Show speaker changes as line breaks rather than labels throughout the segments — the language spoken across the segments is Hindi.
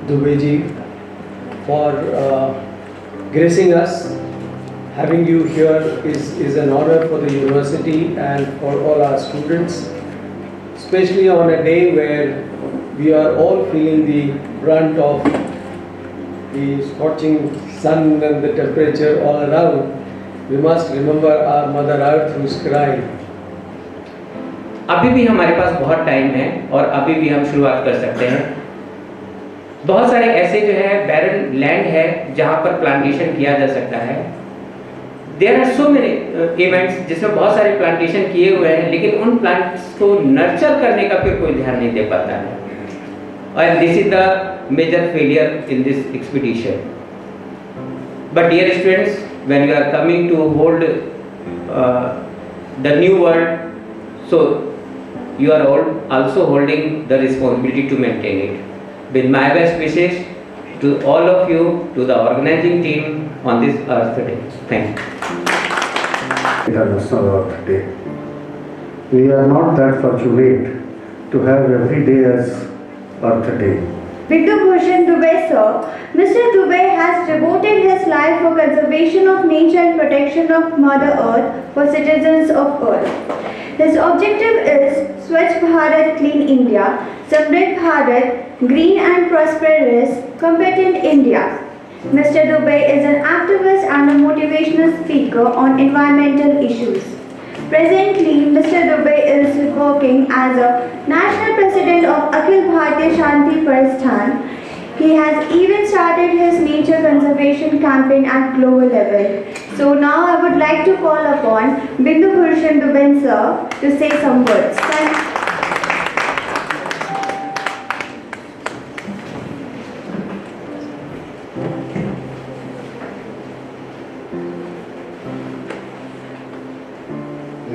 Dubey ji for gracing us. Having you here is an honor for the university and for all our students, especially on a day where we are all feeling the brunt of the scorching sun and the temperature all around. We must remember our Mother Earth who is crying.
अभी भी हमारे पास बहुत टाइम है और अभी भी हम शुरुआत कर सकते हैं। बहुत सारे ऐसे जो है बैरन लैंड है जहां पर प्लांटेशन किया जा सकता है। There are so many events जिसमें बहुत सारे प्लांटेशन किए हुए हैं, लेकिन उन प्लांट्स को नर्चर करने का फिर कोई ध्यान नहीं दे पाता है, और this is the major failure in this expedition. But dear students, when you are coming to hold the new world, so you are all also holding the responsibility to maintain it. With my best wishes to all of you, to the organizing team on this Earth Day. Thank you.
International Earth Day. We are not that fortunate to have every day as Earth Day.
Bindu Bhushan Dubey sir, Mr. Dubey has devoted his life for conservation of nature and protection of Mother Earth for citizens of Earth. His objective is Swachh Bharat, Clean India, Samriddh Bharat, Green and Prosperous, Competent India. Mr. Dubey is an activist and a motivational speaker on environmental issues. Presently, Mr. Dubey is working as a national president of Akhil Bharatiya Shanti Prasthan. He has even started his nature conservation campaign at global level. So now I would like to call upon Bindu Bhushan Dubey sir to say some words. Thank you.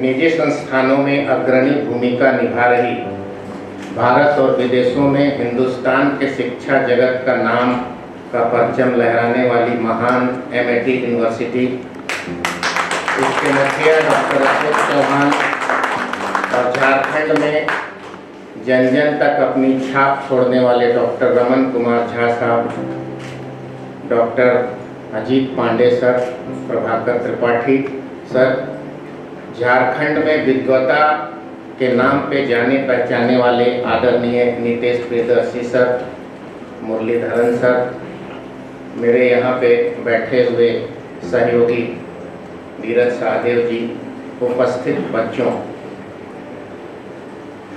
निजी संस्थानों में अग्रणी भूमिका निभा रही, भारत और विदेशों में हिंदुस्तान के शिक्षा जगत का नाम का परचम लहराने वाली महान MIT यूनिवर्सिटी, इसके मुखिया डॉक्टर अशोक चौहान और झारखंड में जन जन तक अपनी छाप छोड़ने वाले डॉक्टर रमन कुमार झा साहब, doctor Ajit Pandey sir, Prabhakar Tripathi sir, Jharkhand में विद्वता के नाम पे जाने पहचाने वाले आदरणीय नीतेश प्रियदर्शी सर, मुरलीधरन सर, मेरे यहाँ पे बैठे हुए सहयोगी धीरज सहदेव जी, उपस्थित बच्चों,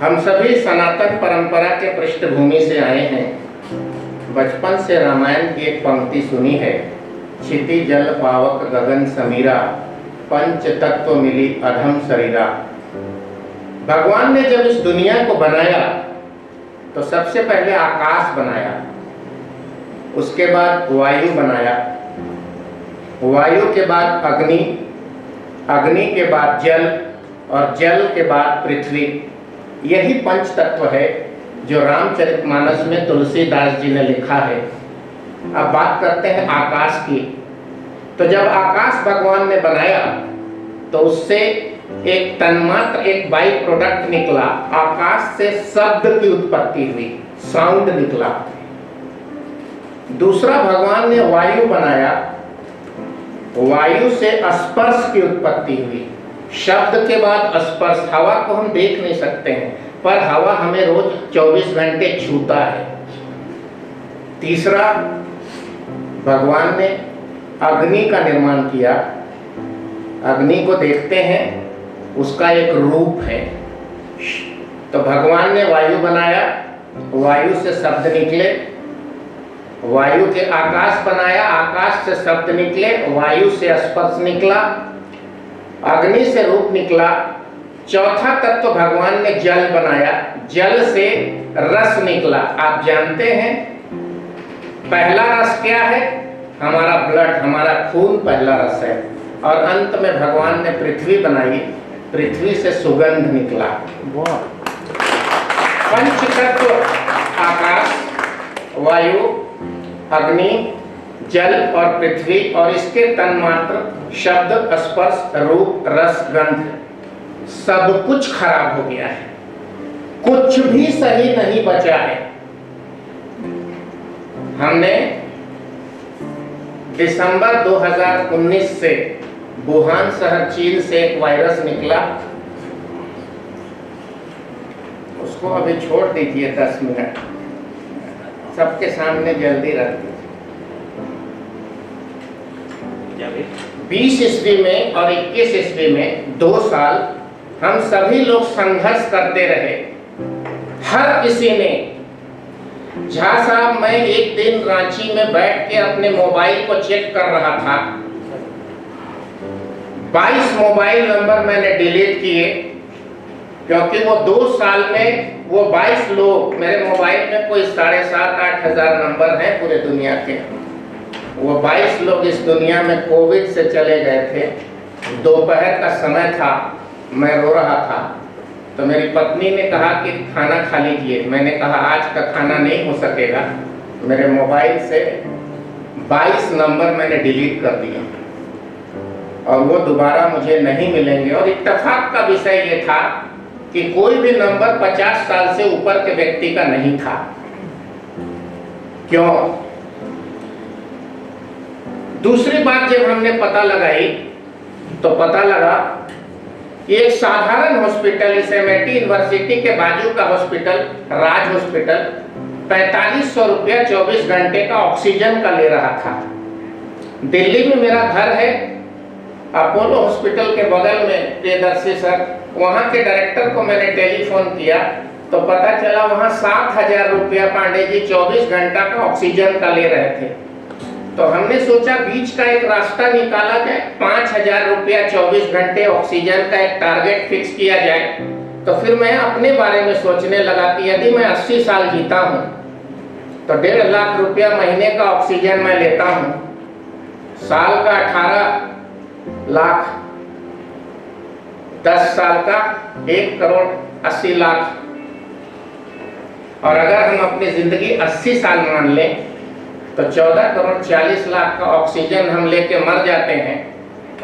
हम सभी सनातन परंपरा के पृष्ठभूमि से आए हैं। बचपन से रामायण की एक पंक्ति सुनी है, क्षिति जल पावक गगन समीरा, पंच तत्व मिली अधम शरीरा। भगवान ने जब इस दुनिया को बनाया तो सबसे पहले आकाश बनाया, उसके बाद वायु बनाया, वायु के बाद अग्नि, अग्नि के बाद जल और जल के बाद पृथ्वी। यही पंच तत्व है जो रामचरितमानस में तुलसीदास जी ने लिखा है। अब बात करते हैं आकाश की। तो जब आकाश भगवान ने बनाया तो उससे एक तन्मात्र, एक बाई प्रोडक्ट निकला, आकाश से शब्द की उत्पत्ति हुई, साउंड निकला। दूसरा भगवान ने वायु बनाया, वायु से स्पर्श की उत्पत्ति हुई, शब्द के बाद स्पर्श। हवा को हम देख नहीं सकते हैं पर हवा हमें रोज 24 घंटे छूता है। तीसरा भगवान ने अग्नि का निर्माण किया। अग्नि को देखते हैं, उसका एक रूप है। तो भगवान ने वायु बनाया, वायु से शब्द निकले, वायु के आकाश बनाया, आकाश से शब्द निकले, वायु से स्पर्श निकला, अग्नि से रूप निकला। चौथा तत्व भगवान ने जल बनाया, जल से रस निकला। आप जानते हैं पहला रस क्या है? हमारा ब्लड, हमारा खून पहला रस है। और अंत में भगवान ने पृथ्वी बनाई, पृथ्वी से सुगंध निकला। पंच तत्व आकाश, वायु, अग्नि, जल और पृथ्वी, और इसके तन्मात्र शब्द, स्पर्श, रूप, रस, गंध, सब कुछ खराब हो गया है, कुछ भी सही नहीं बचा है। हमने दिसंबर 2019 से वुहान शहर चीन से एक वायरस निकला, उसको अभी छोड़ दीजिए 10 मिनट, सबके सामने जल्दी रख दीजिए। 20 ईस्वी में और 21 ईस्वी में 2 साल हम सभी लोग संघर्ष करते रहे। हर किसी ने, झा साहब, मैं एक दिन रांची में बैठ के अपने मोबाइल को चेक कर रहा था, 22 मोबाइल नंबर मैंने डिलीट किए, क्योंकि वो 2 साल में वो 22 लोग, मेरे मोबाइल में कोई 7,500-8 हजार नंबर हैं पूरे दुनिया के, वो 22 लोग इस दुनिया में कोविड से चले गए थे। दोपहर का समय था, मैं रो रहा था, तो मेरी पत्नी ने कहा कि खाना खा लीजिए। मैंने कहा आज का खाना नहीं हो सकेगा, मेरे मोबाइल से 22 नंबर मैंने डिलीट कर दिए और वो दोबारा मुझे नहीं मिलेंगे। और इत्तेफाक का विषय ये था कि कोई भी नंबर 50 साल से ऊपर के व्यक्ति का नहीं था। क्यों? दूसरी बात जब हमने पता लगाई तो पता लगा कि एक साधारण हॉस्पिटल, इस एमआईटी यूनिवर्सिटी के बाजू का हॉस्पिटल, राज हॉस्पिटल, 4500 रुपया 24 घंटे का ऑक्सीजन का ले रहा था। दिल्ली में मेरा घर है, अपोलो हॉस्पिटल के बगल में, प्रियदर्शी सर, वहां के डायरेक्टर को मैंने टेलीफोन किया तो पता चला वहां 7,000 रुपया पांडे जी 24 घंटा का ऑक्सीजन का ले रहे थे। तो हमने सोचा बीच का एक रास्ता निकाला जाए, 5,000 रुपया 24 घंटे ऑक्सीजन का एक टारगेट फिक्स किया जाए। तो फिर मैं अपने बारे में सोचने लगा कि यदि मैं 80 साल जीता हूं तो 1.5 लाख रुपया महीने का ऑक्सीजन मैं लेता हूं, साल का 18 लाख, 10 साल का 1 करोड़ 80 लाख, और अगर हम अपनी जिंदगी 80 साल मान लें तो 14 करोड़ 40 लाख का ऑक्सीजन हम लेके मर जाते हैं।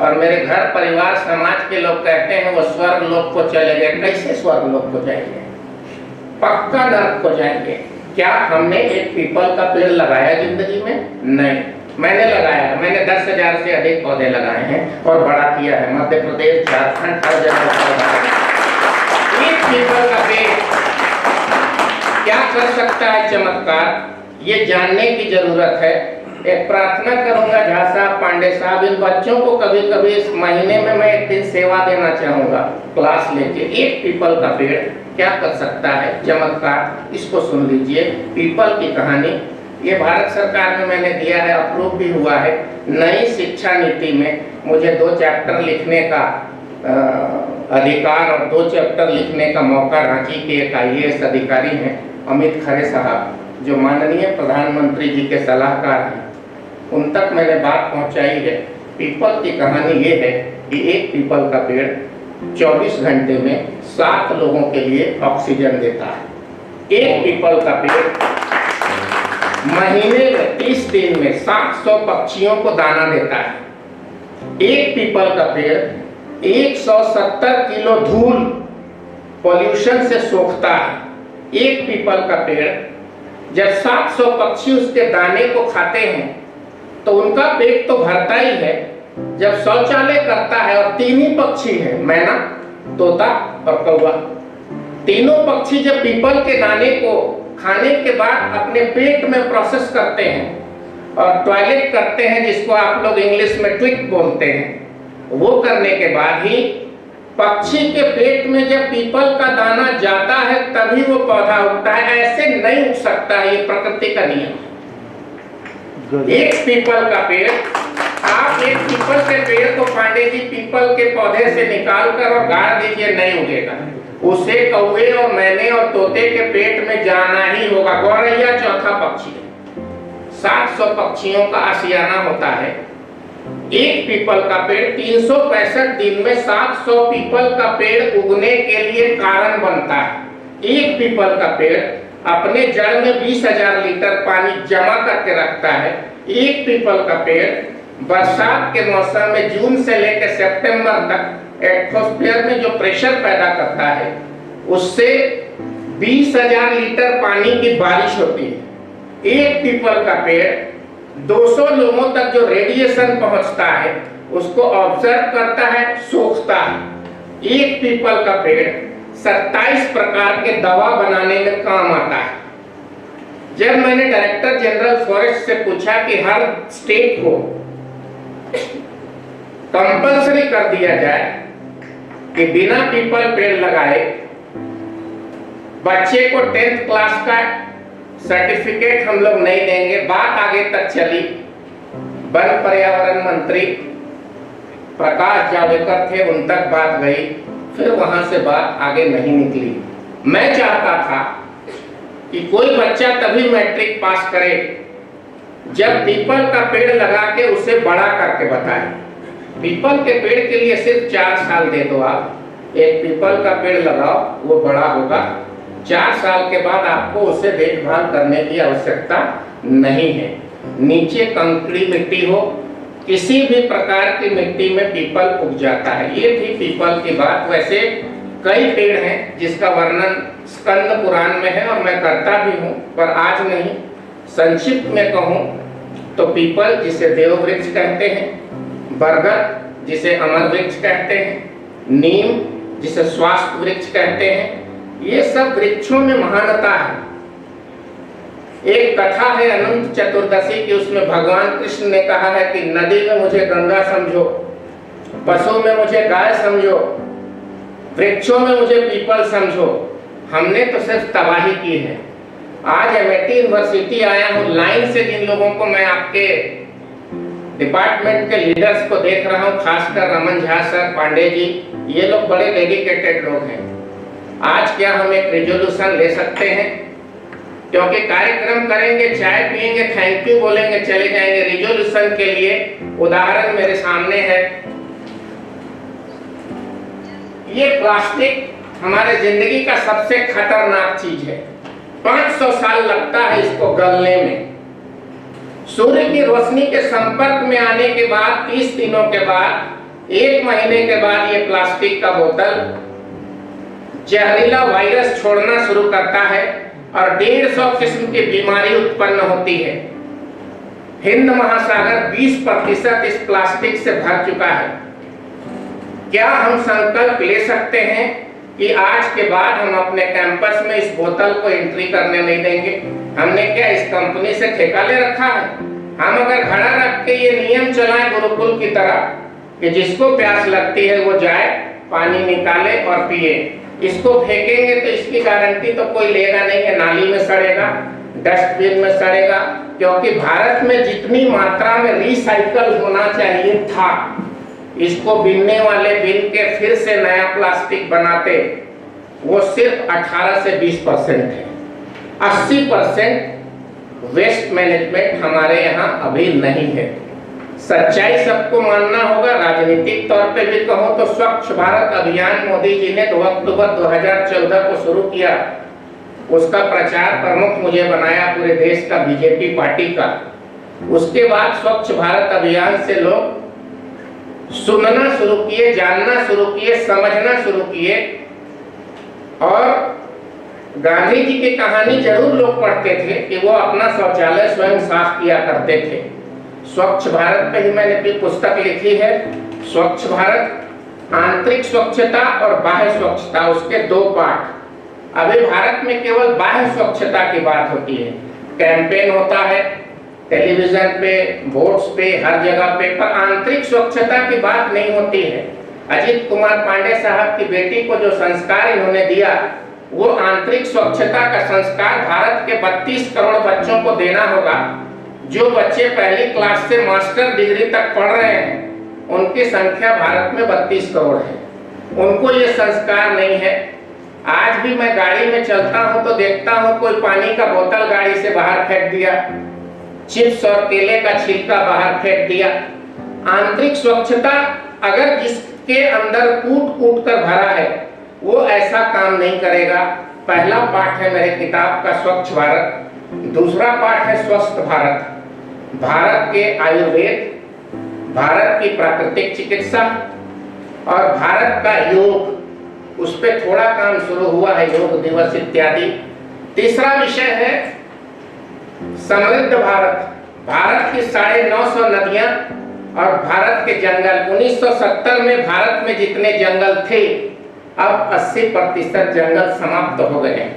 और मेरे घर परिवार समाज के लोग कहते हैं वो स्वर्ग लोक को चले गए। कैसे स्वर्ग लोक को जाएंगे? पक्का नरक को जाएंगे। क्या हमने एक पीपल का पेड़ लगाया जिंदगी में? नहीं। मैंने लगाया, मैंने 10,000 से अधिक पौधे लगाए हैं और बड़ा किया है। मध्य प्रदेश, झारखंड, हर जगह एक पीपल का पेड़ क्या कर सकता है चमत्कार, ये जानने की जरूरत है। एक प्रार्थना करूंगा झा साहब, पांडे साहब, इन बच्चों को कभी कभी इस महीने में मैं एक दिन सेवा देना चाहूंगा, क्लास लेके। एक पीपल का पेड़ क्या कर सकता है चमत्कार, इसको सुन लीजिए। पीपल की कहानी, ये भारत सरकार में मैंने दिया है, अप्रूव भी हुआ है। नई शिक्षा नीति में मुझे 2 चैप्टर लिखने का अधिकार और 2 चैप्टर लिखने का मौका रांची के एक IAS अधिकारी हैं, अमित खरे साहब, जो माननीय प्रधानमंत्री जी के सलाहकार हैं, उन तक मैंने बात पहुंचाई है। पीपल की कहानी ये है कि एक पीपल का पेड़ 24 घंटे में 7 लोगों के लिए ऑक्सीजन देता है। एक पीपल का पेड़ महीने में 30 दिन में 700 पक्षियों को दाना देता है। एक पीपल का पेड़ 170 किलो धूल पॉल्यूशन से सोखता है। एक पीपल का पेड़ जब 700 पक्षी उसके दाने को खाते हैं तो उनका पेट तो भरता ही है। जब शौचालय करता है, और 3 ही पक्षी हैं, मैना, तोता और कौवा, तीनों पक्षी जब पीपल के दाने को खाने के बाद अपने पेट में प्रोसेस करते हैं और टॉयलेट करते हैं, जिसको आप लोग इंग्लिश में ट्विक बोलते हैं, वो करने के बाद ही पक्षी के पेट में जब पीपल का दाना जाता है तभी वो पौधा उगता है। ऐसे नहीं उग सकता है, ये प्रकृति का नियम। एक पीपल का पेड़, आप एक पीपल के पेड़ को पांडे जी पीपल के पौधे से निकाल कर और गाड़ दीजिए, नहीं उगेगा। उसे कौवे और मैने और तोते के पेट में जाना ही होगा। गौरैया चौथा पक्षी है। 700 पक्षियों का आशियाना होता है। एक पीपल का पेड़ 365 दिन में 700 पीपल का पेड़ उगने के लिए कारण बनता है। एक पीपल का पेड़ अपने जड़ में 20,000 लीटर पानी जमा करके रखता है। एक पीपल का पेड़ बरसात के मौसम में जून से लेकर सितंबर तक एटमॉस्फेयर में जो प्रेशर पैदा करता है, उससे 20,000 लीटर पानी की बारिश होती है। एक पीपल का पेड़ 200 लोगों तक जो रेडिएशन पहुंचता है उसको ऑब्जर्व करता है, सोखता है। एक पीपल का पेड़ 27 प्रकार के दवा बनाने में काम आता है। जब मैंने डायरेक्टर जनरल फॉरेस्ट से पूछा कि हर स्टेट को कंपल्सरी कर दिया जाए कि बिना पीपल पेड़ लगाए बच्चे को 10th क्लास का सर्टिफिकेट हम लोग नहीं देंगे, बात आगे तक चली। वन पर्यावरण मंत्री प्रकाश जावड़ेकर थे, उन तक बात गई, फिर वहां से बात आगे नहीं निकली। मैं चाहता था कि कोई बच्चा तभी मैट्रिक पास करे जब पीपल का पेड़ लगा के उसे बड़ा करके बताए। पीपल के पेड़ के लिए सिर्फ 4 साल दे दो, आप एक पीपल का पेड़ लगाओ, वो बड़ा होगा। 4 साल के बाद आपको उसे देखभाल करने की आवश्यकता नहीं है। नीचे कंकड़ी मिट्टी हो, किसी भी प्रकार की मिट्टी में पीपल उग जाता है। ये थी पीपल की बात। वैसे कई पेड़ हैं जिसका वर्णन स्कंद पुराण में है और मैं करता भी हूँ, पर आज नहीं। संक्षिप्त में कहूँ तो पीपल जिसे देव वृक्ष कहते हैं, बरगद जिसे अमर वृक्ष कहते हैं, नीम जिसे स्वास्थ्य वृक्ष कहते हैं, ये सब वृक्षों में महानता है। एक कथा है अनंत चतुर्दशी की, उसमें भगवान कृष्ण ने कहा है कि नदी में मुझे गंगा समझो, पशु में मुझे गाय समझो, वृक्षों में मुझे पीपल समझो। हमने तो सिर्फ तबाही की है। आज एमआईटी यूनिवर्सिटी आया हूँ, लाइन से जिन लोगों को मैं आपके डिपार्टमेंट के लीडर्स को देख रहा हूँ, खासकर रमन झा सर, पांडे जी, ये लोग बड़े डेडिकेटेड लोग हैं। आज क्या हम एक रिजोल्यूशन ले सकते हैं? क्योंकि कार्यक्रम करेंगे, चाय पिएंगे, थैंक यू बोलेंगे, चले जाएंगे। रिजोल्यूशन के लिए उदाहरण मेरे सामने है। ये प्लास्टिक हमारे जिंदगी का सबसे खतरनाक चीज है। 500 साल लगता है इसको गलने में। सूर्य की रोशनी के संपर्क में आने के बाद 30 दिनों के बाद, 1 महीने के बाद ये प्लास्टिक का बोतल जहरीला वायरस छोड़ना शुरू करता है और 150 किस्म की बीमारी उत्पन्न होती है। हिंद महासागर 20% इस प्लास्टिक से भर चुका है। क्या हम संकल्प ले सकते हैं कि आज के बाद हम अपने कैंपस में इस बोतल को एंट्री करने नहीं देंगे? हमने क्या इस कंपनी से ठेका ले रखा है? हम अगर घड़ा रख के ये नियम चलाएं गुरुकुल की तरह कि जिसको प्यास लगती है वो जाए, पानी निकाले और पिए, इसको फेंकेंगे तो इसकी गारंटी तो कोई लेगा नहीं है। नाली में सड़ेगा, डस्टबिन में सड़ेगा, क्योंकि भारत में जितनी मात्रा में रिसाइकल होना चाहिए था, इसको बिनने वाले बिन के फिर से नया प्लास्टिक बनाते, वो सिर्फ 18 से 20% है। 80% वेस्ट मैनेजमेंट हमारे यहाँ अभी नहीं है। सच्चाई सबको मानना होगा। राजनीतिक तौर पे भी कहूँ तो स्वच्छ भारत अभियान मोदी जी ने 2 अक्टूबर 2014 को शुरू किया। उसका प्रचार प्रमुख मुझे बनाया पूरे देश का बीजेपी पार्टी का। उसके बाद स्वच्छ भारत अभियान से लोग सुनना शुरू किए, जानना शुरू किए, समझना शुरू किए, और गांधी जी की कहानी जरूर लोग पढ़ते थे कि वो अपना शौचालय स्वयं साफ किया करते थे। स्वच्छ भारत पे ही मैंने भी पुस्तक लिखी है, स्वच्छ भारत, आंतरिक स्वच्छता और बाह्य स्वच्छता, उसके 2 पार्ट। अभी भारत में केवल बाह्य स्वच्छता की बात होती है, कैंपेन होता है टेलीविजन पे, बोर्ड्स पे, हर जगह पे, पर आंतरिक स्वच्छता की बात नहीं होती है। अजीत कुमार पांडे साहब की बेटी को जो संस्कार इन्होंने दिया, वो आंतरिक स्वच्छता का संस्कार भारत के 32 करोड़ बच्चों को देना होगा। जो बच्चे पहली क्लास से मास्टर डिग्री तक पढ़ रहे हैं, उनकी संख्या भारत में 32 करोड़ है। उनको ये संस्कार नहीं है। आज भी मैं गाड़ी में चलता हूँ तो देखता हूँ कोई पानी का बोतल गाड़ी से बाहर फेंक दिया, चिप्स और केले का छिलका बाहर फेंक दिया। आंतरिक स्वच्छता अगर जिसके अंदर कूट कूट कर भरा है, वो ऐसा काम नहीं करेगा। पहला पाठ है मेरे किताब का स्वच्छ भारत, दूसरा पाठ है स्वस्थ भारत। भारत के आयुर्वेद, भारत की प्राकृतिक चिकित्सा और भारत का योग, उस पर थोड़ा काम शुरू हुआ है, योग दिवस इत्यादि। तीसरा विषय है समृद्ध भारत, भारत की 950 नदियां और भारत के जंगल। 1970 में भारत में जितने जंगल थे, अब 80% जंगल समाप्त हो गए हैं।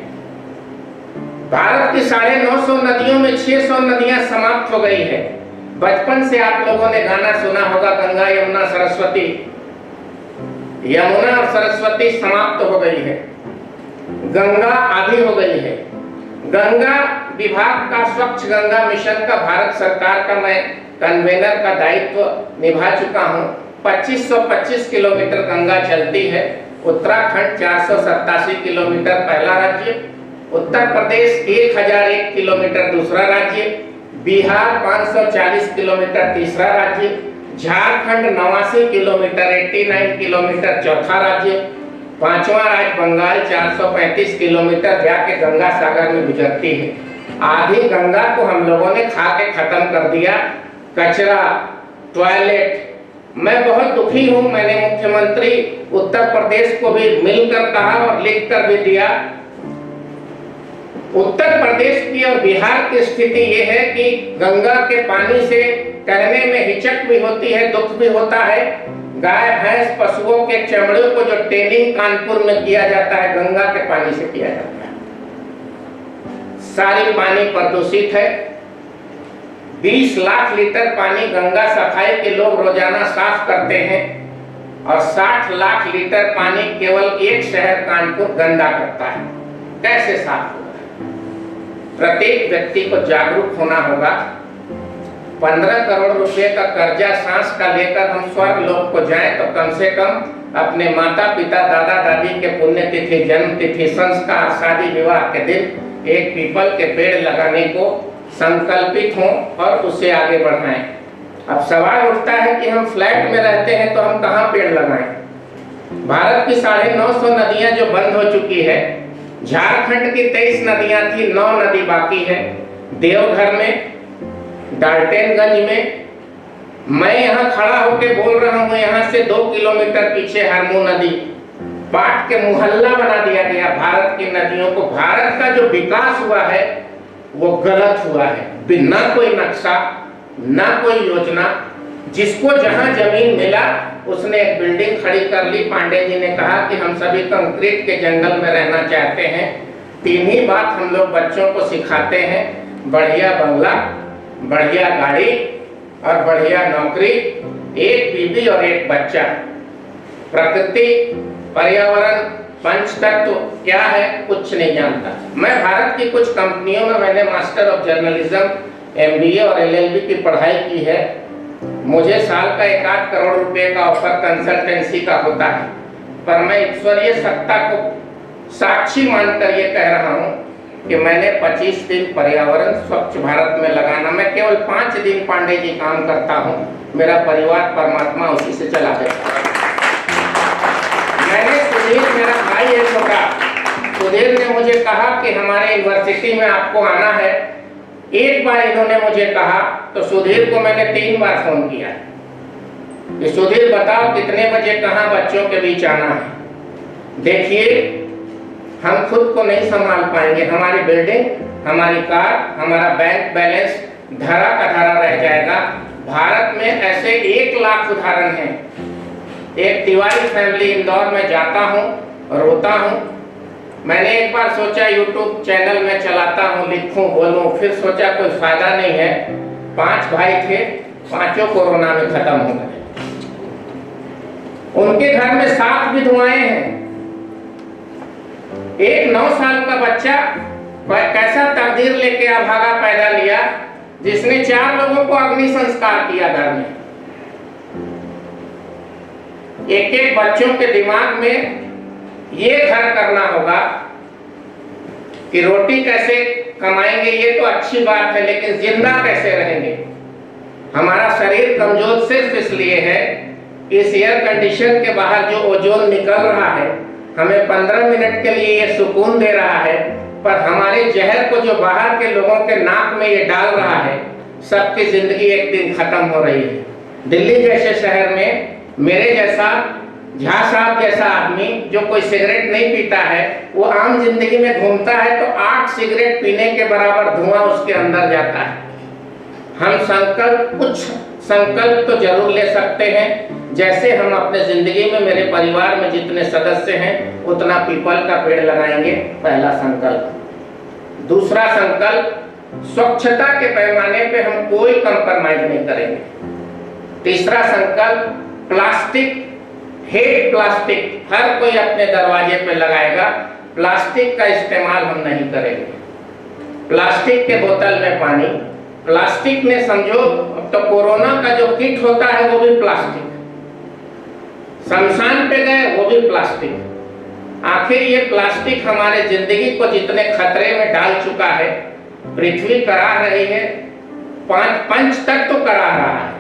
भारत की 950 नदियों में 600 नदियां समाप्त हो गई है। बचपन से आप लोगों ने गाना सुना होगा, गंगा यमुना सरस्वती। यमुना और सरस्वती समाप्त हो गई है, गंगा आधी हो गई है। गंगा विभाग का, स्वच्छ गंगा मिशन का, भारत सरकार का मैं कन्वेनर का दायित्व निभा चुका हूं। 2525 किलोमीटर गंगा चलती है। उत्तराखंड 487 किलोमीटर पहला राज्य, उत्तर प्रदेश 1001 किलोमीटर दूसरा राज्य, बिहार 540 किलोमीटर तीसरा राज्य, झारखंड 89 किलोमीटर 89 किलोमीटर चौथा राज्य, पांचवा राज्य बंगाल 435 किलोमीटर जाके गंगा सागर में गुजरती है। आधी गंगा को हम लोगों ने खा के खत्म कर दिया। कचरा, टॉयलेट। मैं बहुत दुखी हूं। मैंने मुख्यमंत्री उत्तर प्रदेश को भी मिलकर कहा और लिखकर भी दिया। उत्तर प्रदेश की और बिहार की स्थिति ये है कि गंगा के पानी से कहने में हिचक भी होती है, दुख भी होता है। गाय भैंस पशुओं के चमड़े को जो टेनिंग कानपुर में किया जाता है, गंगा के पानी से किया जाता है। सारी पानी प्रदूषित है। 20 लाख लीटर पानी गंगा सफाई के लोग रोजाना साफ करते हैं और 60 लाख लीटर पानी केवल एक शहर कानपुर गंदा करता है। कैसे साफ होगा? प्रत्येक व्यक्ति को जागरूक होना होगा। 15 करोड़ रुपए का कर्जा सांस का लेकर हम स्वर्ग लोक को जाएं तो कम से कम अपने माता पिता, दादा दादी के पुण्यतिथि, जन्म तिथि, संस्कार, शादी विवाह के दिन एक पीपल के पेड़ लगाने को संकल्पित हों और उससे आगे बढ़ाएं। अब सवाल उठता है कि हम फ्लैट में रहते हैं तो हम कहाँ पेड़ लगाएं? भारत की 950 नदियां जो बंद हो चुकी है, झारखंड की 23 नदियां थी, 9 नदी बाकी है। देवघर में, डाल्टनगंज में, मैं यहाँ खड़ा होकर बोल रहा हूँ, यहाँ से 2 किलोमीटर पीछे हरमू नदी, पाट के मुहल्ला बना दिया गया भारत की नदियों को। भारत का जो विकास हुआ है वो गलत हुआ है, बिना कोई नक्शा, ना कोई योजना। जिसको जहां जमीन मिला उसने एक बिल्डिंग खड़ी कर ली। पांडे जी ने कहा कि हम सभी कंक्रीट के जंगल में रहना चाहते हैं। 3 ही बात हम लोग बच्चों को सिखाते हैं, बढ़िया बंगला, बढ़िया गाड़ी और बढ़िया नौकरी, एक बीवी और एक बच्चा। प्रकृति, पर्यावरण, पंचतत्व क्या है कुछ नहीं जानता। मैं भारत की कुछ कंपनियों में मैंने मास्टर ऑफ जर्नलिज्म, MBA और LLB की पढ़ाई की है। मुझे साल का 1-8 करोड़ रुपए का ऑफर कंसल्टेंसी का होता है, पर मैं ईश्वरीय सत्ता को साक्षी मानकर ये कह रहा हूँ कि मैंने 25 दिन पर्यावरण स्वच्छ भारत में लगाना, मैं केवल 5 दिन पांडे जी काम करता हूँ, मेरा परिवार परमात्मा उसी से चला देता है। मैंने सुधीर, मेरा भाई है छोटा, सुधीर ने मुझे कहा कि हमारे यूनिवर्सिटी में आपको आना है। एक बार इन्होंने मुझे कहा तो सुधीर को मैंने 3 बार फोन किया कि सुधीर बताओ कितने बजे कहाँ बच्चों के बीच आना है। देखिए, हम खुद को नहीं संभाल पाएंगे। हमारी बिल्डिंग, हमारी कार, हमारा बैंक बैलेंस धरा का धरा रह जाएगा। भारत में ऐसे 1 लाख उदाहरण हैं। एक तिवारी फैमिली इंदौर में जाता हूँ, रोता हूँ। मैंने एक बार सोचा YouTube चैनल में चलाता हूँ, लिखूं, बोलूं, फिर सोचा कोई फायदा नहीं है। 5 भाई थे, 5 कोरोना में खत्म हो गए। उनके घर में 7 विधवाएं हैं। एक 9 साल का बच्चा कैसा तकदीर लेके अभागा पैदा लिया, जिसने 4 लोगों को अग्नि संस्कार किया घर में। एक बच्चों के दिमाग में ये घर करना होगा कि रोटी कैसे कमाएंगे, ये तो अच्छी बात है, लेकिन जिंदा कैसे रहेंगे। हमारा शरीर कमजोर सिर्फ इसलिए है कि इस एयर कंडीशन के बाहर जो ओजोन निकल रहा है हमें 15 मिनट के लिए ये सुकून दे रहा है, पर हमारे जहर को जो बाहर के लोगों के नाक में ये डाल रहा है, सबकी जिंदगी एक दिन खत्म हो रही है। दिल्ली जैसे शहर में मेरे जैसा झा साहब जैसा आदमी जो कोई सिगरेट नहीं पीता है, वो आम जिंदगी में घूमता है तो 8 सिगरेट पीने के बराबर धुआं उसके अंदर जाता है। हम कुछ संकल्प तो जरूर ले सकते हैं, जैसे हम अपने जिंदगी में, मेरे परिवार में जितने सदस्य हैं उतना पीपल का पेड़ लगाएंगे, पहला संकल्प। दूसरा संकल्प, स्वच्छता के पैमाने पे हम कोई कंप्रोमाइज नहीं करेंगे। तीसरा संकल्प, प्लास्टिक, हेट प्लास्टिक, हर कोई अपने दरवाजे पे लगाएगा, प्लास्टिक का इस्तेमाल हम नहीं करेंगे। प्लास्टिक के बोतल में पानी, प्लास्टिक में समझो तो कोरोना का जो किट होता है वो भी प्लास्टिक, शमशान पे गए वो भी प्लास्टिक। आखिर ये प्लास्टिक हमारे जिंदगी को जितने खतरे में डाल चुका है, पृथ्वी करा रही है, पंच तक तो करा रहा है।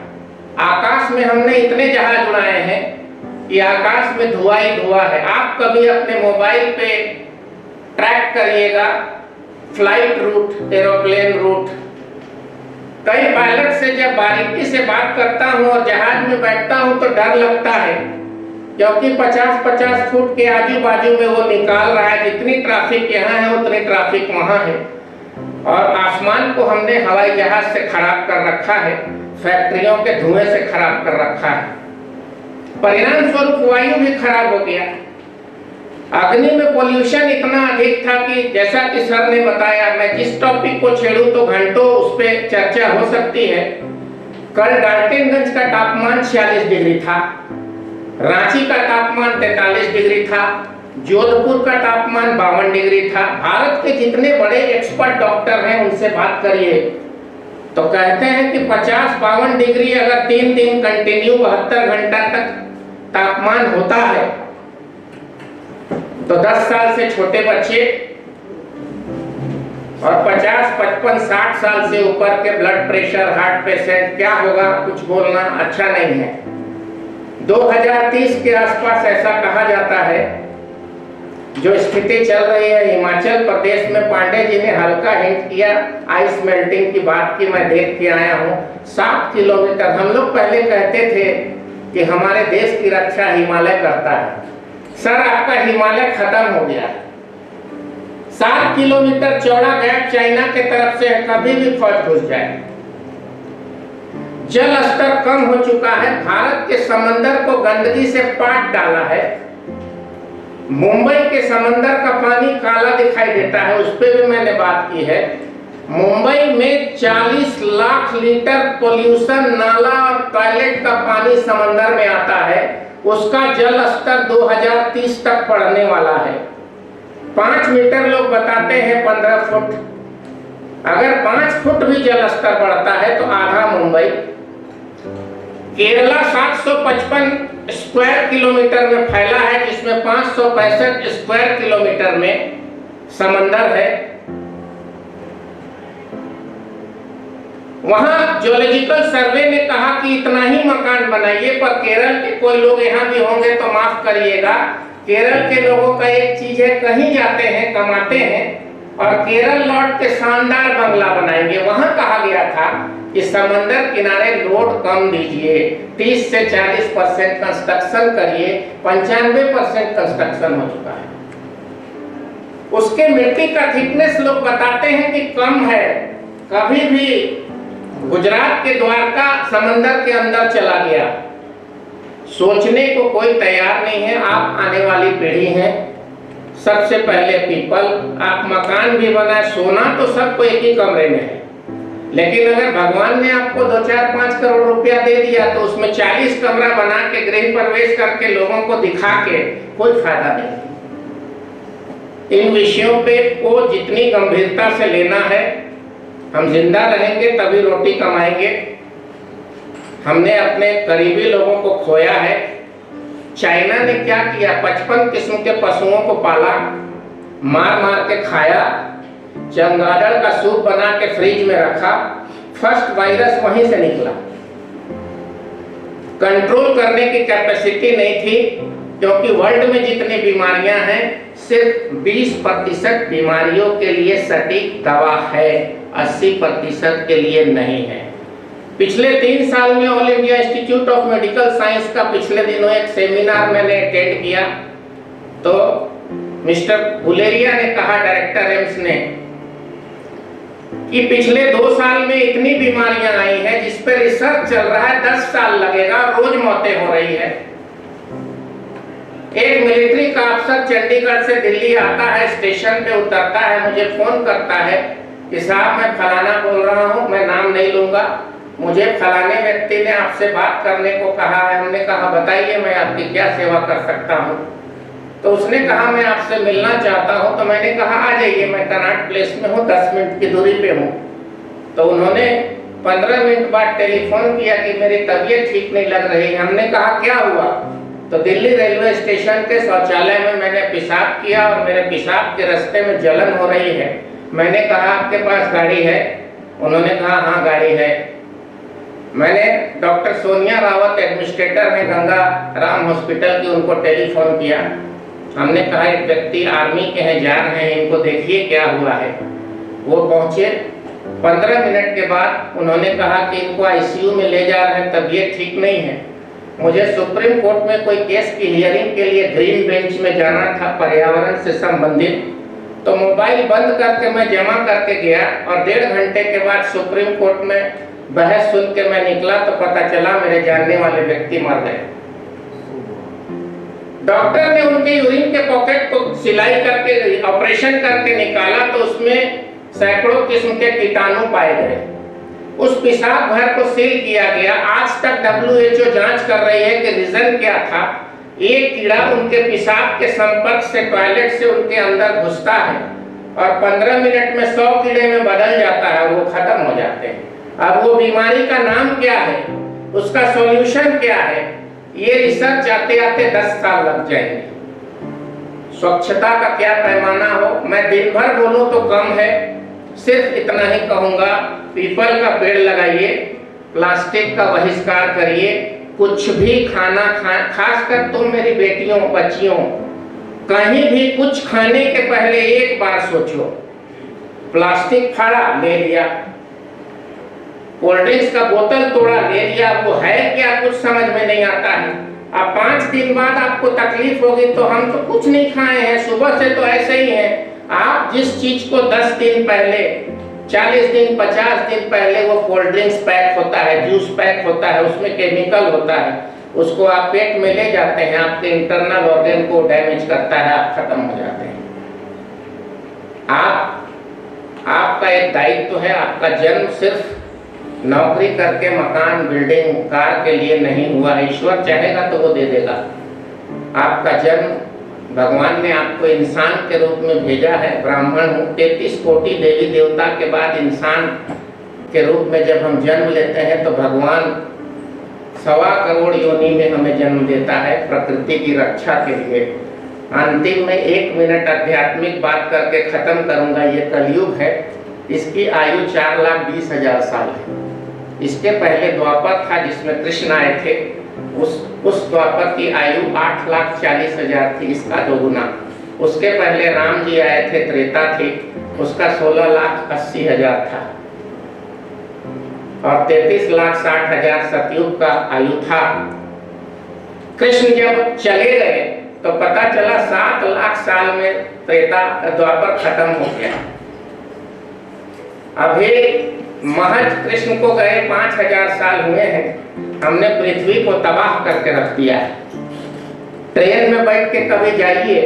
आकाश में हमने इतने जहाज उड़ाए हैं कि आकाश में धुआं ही धुआं है। आप कभी अपने मोबाइल पे ट्रैक करिएगा फ्लाइट रूट, एरोप्लेन रूट। कई पायलट से जब बारीकी से बात करता हूं और जहाज में बैठता हूं तो डर लगता है, क्योंकि 50-50 फुट के आजू बाजू में वो निकाल रहा है। जितनी ट्रैफिक यहाँ है उतनी ट्रैफिक वहां है, और आसमान को हमने हवाई जहाज से खराब कर रखा है, फैक्ट्रियों के धुएं से खराब कर रखा है। परिणाम स्वरूप वायु भी खराब हो गया। अग्नि में पोल्यूशन इतना अधिक था कि जैसा कि सर ने बताया, मैं जिस टॉपिक को छेड़ूं तो घंटों उस पर चर्चा हो सकती है। कल डाल्टनगंज का तापमान 46 डिग्री था, रांची का तापमान 43 डिग्री था, जोधपुर का तापमान 52 डिग्री था। भारत के जितने बड़े एक्सपर्ट डॉक्टर हैं उनसे बात करिए तो कहते हैं कि 50-52 डिग्री अगर 3 दिन कंटिन्यू 72 घंटा तक तापमान होता है तो 10 साल से छोटे बच्चे और 50, 55, 60 साल से ऊपर के ब्लड प्रेशर, हार्ट पेशेंट, क्या होगा कुछ बोलना अच्छा नहीं है। 2030 के आसपास ऐसा कहा जाता है, जो स्थिति चल रही है हिमाचल प्रदेश में, पांडे जी ने हल्का हिंट किया आइस मेल्टिंग की बात की, मैं देख के आया हूँ। 7 किलोमीटर, हम लोग पहले कहते थे कि हमारे देश की रक्षा हिमालय करता है। सर, आपका हिमालय खत्म हो गया। 7 किलोमीटर चौड़ा गैप चाइना के तरफ से कभी भी फौज घुस जाए। जल स्तर कम हो चुका है, भारत के समंदर को गंदगी से पाट डाला है। मुंबई के समंदर का पानी काला दिखाई देता है, उस पर भी मैंने बात की है। मुंबई में 40 लाख लीटर पोल्यूशन, नाला और टॉयलेट का पानी समंदर में आता है। उसका जल स्तर 2030 तक बढ़ने वाला है। 5 मीटर लोग बताते हैं, 15 फुट। अगर 5 फुट भी जल स्तर बढ़ता है तो आधा मुंबई। केरला 755 स्क्वायर किलोमीटर में फैला है, जिसमें 565 स्क्वायर किलोमीटर में समंदर है। वहां जियोलॉजिकल सर्वे ने कहा कि इतना ही मकान बनाइए, पर केरल के कोई लोग यहाँ भी होंगे तो माफ करिएगा, केरल के लोगों का एक चीज है, कहीं जाते हैं कमाते हैं और केरल लौट के शानदार बंगला बनाएंगे। वहां कहा गया था कि समंदर किनारे लोड कम दीजिए, 30 से 40% कंस्ट्रक्शन करिए। 95% कंस्ट्रक्शन हो चुका है। उसके मिट्टी का थिकनेस लोग बताते हैं कि कम है। कभी भी गुजरात के द्वारका समंदर के अंदर चला गया, सोचने को कोई तैयार नहीं है। आप आने वाली पीढ़ी है, सबसे पहले पीपल। आप मकान भी बनाए, सोना तो सबको एक ही कमरे में है, लेकिन अगर भगवान ने आपको 2, 4, 5 करोड़ रुपया दे दिया तो उसमें 40 कमरा बना के गृह प्रवेश करके लोगों को दिखा के कोई फायदा नहीं। इन विषयों पे को जितनी गंभीरता से लेना है, हम जिंदा रहेंगे तभी रोटी कमाएंगे। हमने अपने करीबी लोगों को खोया है। चाइना ने क्या किया, 55 किस्म के पशुओं को पाला, मार मार के खाया, चमगादड़ का सूप बना के फ्रिज में रखा। फर्स्ट वायरस वहीं से निकला। कंट्रोल करने की कैपेसिटी नहीं थी, क्योंकि वर्ल्ड में जितनी बीमारियां हैं सिर्फ 20% बीमारियों के लिए सटीक दवा है, 80% के लिए नहीं है। पिछले 3 साल में all India institute of medical science का पिछले दिनों एक सेमिनार मैंने अटेंड किया, तो मिस्टर गुलेरिया ने कहा, डायरेक्टर एम्स ने, कि पिछले 2 साल में इतनी बीमारियां आई हैं जिस पर रिसर्च चल रहा है, 10 साल लगेगा, रोज मौतें हो रही है। एक मिलिट्री का अफसर चंडीगढ़ से दिल्ली आता है, स्टेशन पे उतरता है, मुझे फोन करता है कि साहब मैं फलाना बोल रहा हूँ, मैं नाम नहीं लूंगा, मुझे फलाने व्यक्ति ने आपसे बात करने को कहा है। हमने कहा बताइए मैं आपकी क्या सेवा कर सकता हूँ। तो उसने कहा मैं आपसे मिलना चाहता हूँ। तो मैंने कहा आ जाइए, मैं कनॉट प्लेस में हूँ, 10 मिनट की दूरी पे हूँ। तो उन्होंने 15 मिनट बाद टेलीफोन किया कि मेरी तबीयत ठीक नहीं लग रही। हमने कहा क्या हुआ? तो दिल्ली रेलवे स्टेशन के शौचालय में मैंने पेशाब किया और मेरे पेशाब के रास्ते में जलन हो रही है। मैंने कहा आपके पास गाड़ी है? उन्होंने कहा हाँ गाड़ी है। मैंने डॉक्टर सोनिया रावत एडमिनिस्ट्रेटर है गंगा राम हॉस्पिटल की, उनको टेलीफोन किया। हमने कहा एक व्यक्ति आर्मी के हैं, जा रहे हैं, इनको देखिए क्या हुआ है। वो पहुंचे, 15 मिनट के बाद उन्होंने कहा कि इनको आईसीयू में ले जा रहे हैं, तबीयत ठीक नहीं है। मुझे सुप्रीम कोर्ट में कोई केस की हियरिंग के लिए ग्रीन बेंच में जाना था पर्यावरण से संबंधित। तो मोबाइल बंद करके मैं जमा करके गया और 1.5 घंटे के बाद सुप्रीम कोर्ट में बहस सुन के मैं निकला तो पता चला मेरे जानने वाले व्यक्ति मर गए। डॉक्टर ने उनके यूरिन के पॉकेट को सिलाई करके ऑपरेशन करके निकाला तो उसमें सैकड़ों किस्म के कीटाणु पाए गए। उस पेशाब घर को सील किया गया। आज तक WHO जांच कर रही है कि रीजन क्या था। एक कीड़ा उनके पेशाब के संपर्क से टॉयलेट से उनके अंदर घुसता है और 15 मिनट में 100 कीड़े में बदल जाता है और वो खत्म हो जाते हैं। अब वो बीमारी का नाम क्या है, उसका सॉल्यूशन क्या है, ये रिसर्च आते आते 10 साल लग जाएंगे। स्वच्छता का क्या पैमाना हो, मैं दिन भर बोलूं तो कम है। सिर्फ इतना ही कहूंगा, पीपल का पेड़ लगाइए, प्लास्टिक का बहिष्कार करिए, कुछ भी खाना खासकर तुम मेरी बेटियों बच्चियों, कहीं भी कुछ खाने के पहले एक बार सोचो। प्लास्टिक फाड़ा, ले लिया, कोल्ड ड्रिंक्स का बोतल तोड़ा, ले लिया, वो है क्या कुछ समझ में नहीं आता है। अब 5 दिन बाद आपको तकलीफ होगी तो हम तो कुछ नहीं खाए हैं, सुबह से तो ऐसे ही है। आप जिस चीज को 10 दिन पहले, 40 दिन, 50 दिन पहले वो कोल्ड ड्रिंक्स पैक होता है, जूस पैक होता है, उसमें केमिकल होता है, उसको आप पेट में ले जाते हैं, आपके इंटरनल ऑर्गन को डैमेज करता है, आप खत्म हो जाते हैं। आपका एक दायित्व है, आपका जन्म सिर्फ नौकरी करके मकान बिल्डिंग कार के लिए नहीं हुआ। ईश्वर चाहेगा तो वो दे देगा। आपका जन्म भगवान ने आपको इंसान के रूप में भेजा है। ब्राह्मण हूँ, 33 कोटि देवी देवता के बाद इंसान के रूप में जब हम जन्म लेते हैं तो भगवान 1.25 करोड़ योनि में हमें जन्म देता है प्रकृति की रक्षा के लिए। अंतिम में 1 मिनट आध्यात्मिक बात करके खत्म करूंगा। ये कलयुग है, इसकी आयु 4,20,000 साल है। इसके पहले द्वापर था जिसमें कृष्ण आए थे, उस द्वापर की आयु 8,40,000 थी, इसका 2 गुना। उसके पहले राम जी आए थे, त्रेता थी, उसका 16,80,000 था और 33,60,000 सतयुग का आयु था। कृष्ण जब चले गए तो पता चला 7 लाख साल में त्रेता द्वापर खत्म हो गया। अभी महज कृष्ण को गए 5,000 साल हुए हैं, हमने पृथ्वी को तबाह करके रख दिया है। ट्रेन में बैठ के कभी जाइए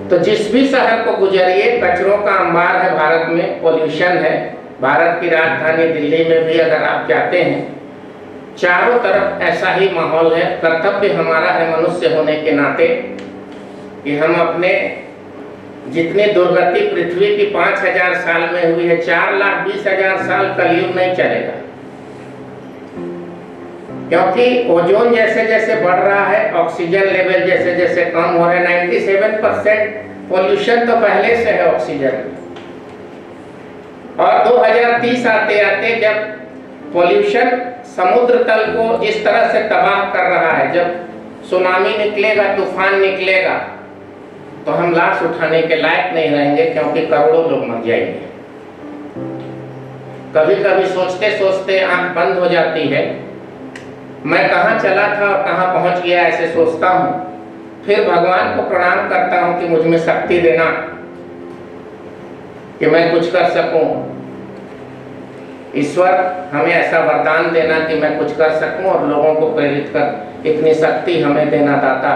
तो जिस भी शहर को गुजरिए, कचरों का अंबार है भारत में, पोल्यूशन है। भारत की राजधानी दिल्ली में भी अगर आप जाते हैं, चारों तरफ ऐसा ही माहौल है। कर्तव्य हमारा है मनुष्य होने के नाते कि हम अपने जितनी दुर्गति पृथ्वी की 5,000 साल में हुई है, 4,20,000 साल कलयुग नहीं चलेगा। क्योंकि ओजोन जैसे जैसे बढ़ रहा है, ऑक्सीजन लेवल जैसे जैसे कम हो रहा है। 97% पोल्यूशन तो पहले से है ऑक्सीजन। और 2030 आते आते जब पोल्यूशन समुद्र तल को इस तरह से तबाह कर रहा है, जब सुनामी निकलेगा, तूफान निकलेगा, तो हम लाश उठाने के लायक नहीं रहेंगे, क्योंकि करोड़ों लोग मर जाएंगे। कभी कभी सोचते सोचते आंख बंद हो जाती है, मैं कहाँ चला था और कहाँ पहुँच गया ऐसे सोचता हूँ। फिर भगवान को प्रणाम करता हूँ कि मुझ में शक्ति देना कि मैं कुछ कर सकूं। ईश्वर हमें ऐसा वरदान देना कि मैं कुछ कर सकूं और लोगों को प्रेरित कर इतनी शक्ति हमें देना दाता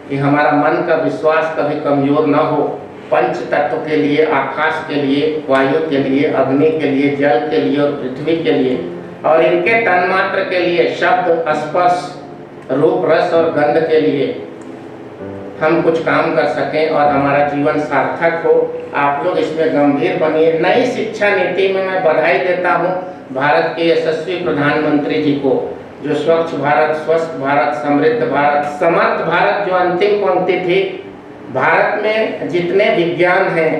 कि हमारा मन का विश्वास कभी कमजोर न हो। पंच तत्व के लिए, आकाश के लिए, वायु के लिए, अग्नि के लिए, जल के लिए और पृथ्वी के लिए और इनके तन्मात्र के लिए, शब्द, स्पर्श, रूप, रस और गंध के लिए हम कुछ काम कर सकें और हमारा जीवन सार्थक हो। आप लोग इसमें गंभीर बनिए। नई शिक्षा नीति में मैं बधाई देता हूं भारत के यशस्वी प्रधानमंत्री जी को, जो स्वच्छ भारत, स्वस्थ भारत, समृद्ध भारत, समर्थ भारत जो अंतिम पंक्ति थी। भारत में जितने विज्ञान हैं,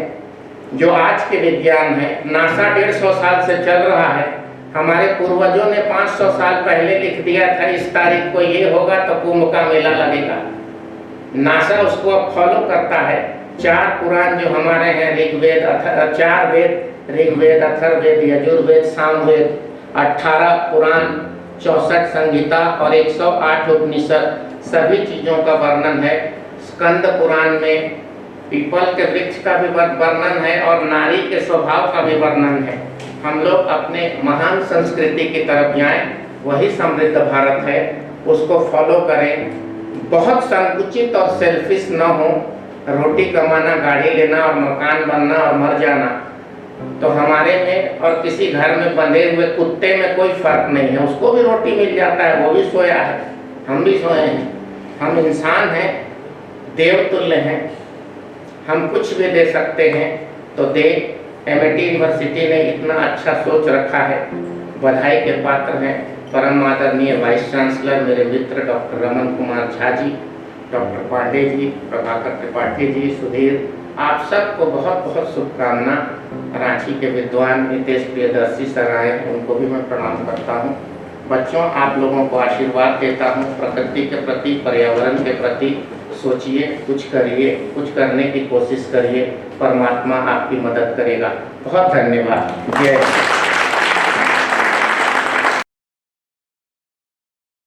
जो आज के विज्ञान है, नासा 150 साल से चल रहा है। हमारे पूर्वजों ने 500 साल पहले लिख दिया था इस तारीख को ये होगा तो कुंभ का मेला लगेगा। नासा उसको अब फॉलो करता है। 4 पुराण जो हमारे हैं, ऋग्वेद, 4 वेद, ऋग्वेद, अथर्ववेद, यजुर्वेद, सामवेद, 18 पुराण, 64 संहिता और 108 उपनिषद, सभी चीजों का वर्णन है। स्कंद पुराण में पीपल के वृक्ष का भी वर्णन है और नारी के स्वभाव का भी वर्णन है। हम लोग अपने महान संस्कृति की तरफ जाएं, वही समृद्ध भारत है, उसको फॉलो करें। बहुत संकुचित और सेल्फिश न हो। रोटी कमाना, गाड़ी लेना और मकान बनना और मर जाना तो हमारे में और किसी घर में बंधे हुए कुत्ते में कोई फर्क नहीं है। उसको भी रोटी मिल जाता है, वो भी सोया है, हम भी सोए हैं। हम इंसान हैं, देवतुल्य हैं, हम कुछ भी दे सकते हैं तो दे। MIT यूनिवर्सिटी ने इतना अच्छा सोच रखा है, बधाई के पात्र हैं। परम आदरणीय वाइस चांसलर मेरे मित्र डॉक्टर रमन कुमार झा जी, डॉक्टर पांडे जी, प्रभाकर त्रिपाठी जी, सुधीर, आप सबको बहुत बहुत शुभकामना। रांची के विद्वान नितेश प्रियदर्शी सर आए, उनको भी मैं प्रणाम करता हूँ। बच्चों, आप लोगों को आशीर्वाद देता हूँ। प्रकृति के प्रति, पर्यावरण के प्रति सोचिए, कुछ करिए, कुछ करने की कोशिश करिए, परमात्मा आपकी मदद करेगा। बहुत धन्यवाद। जय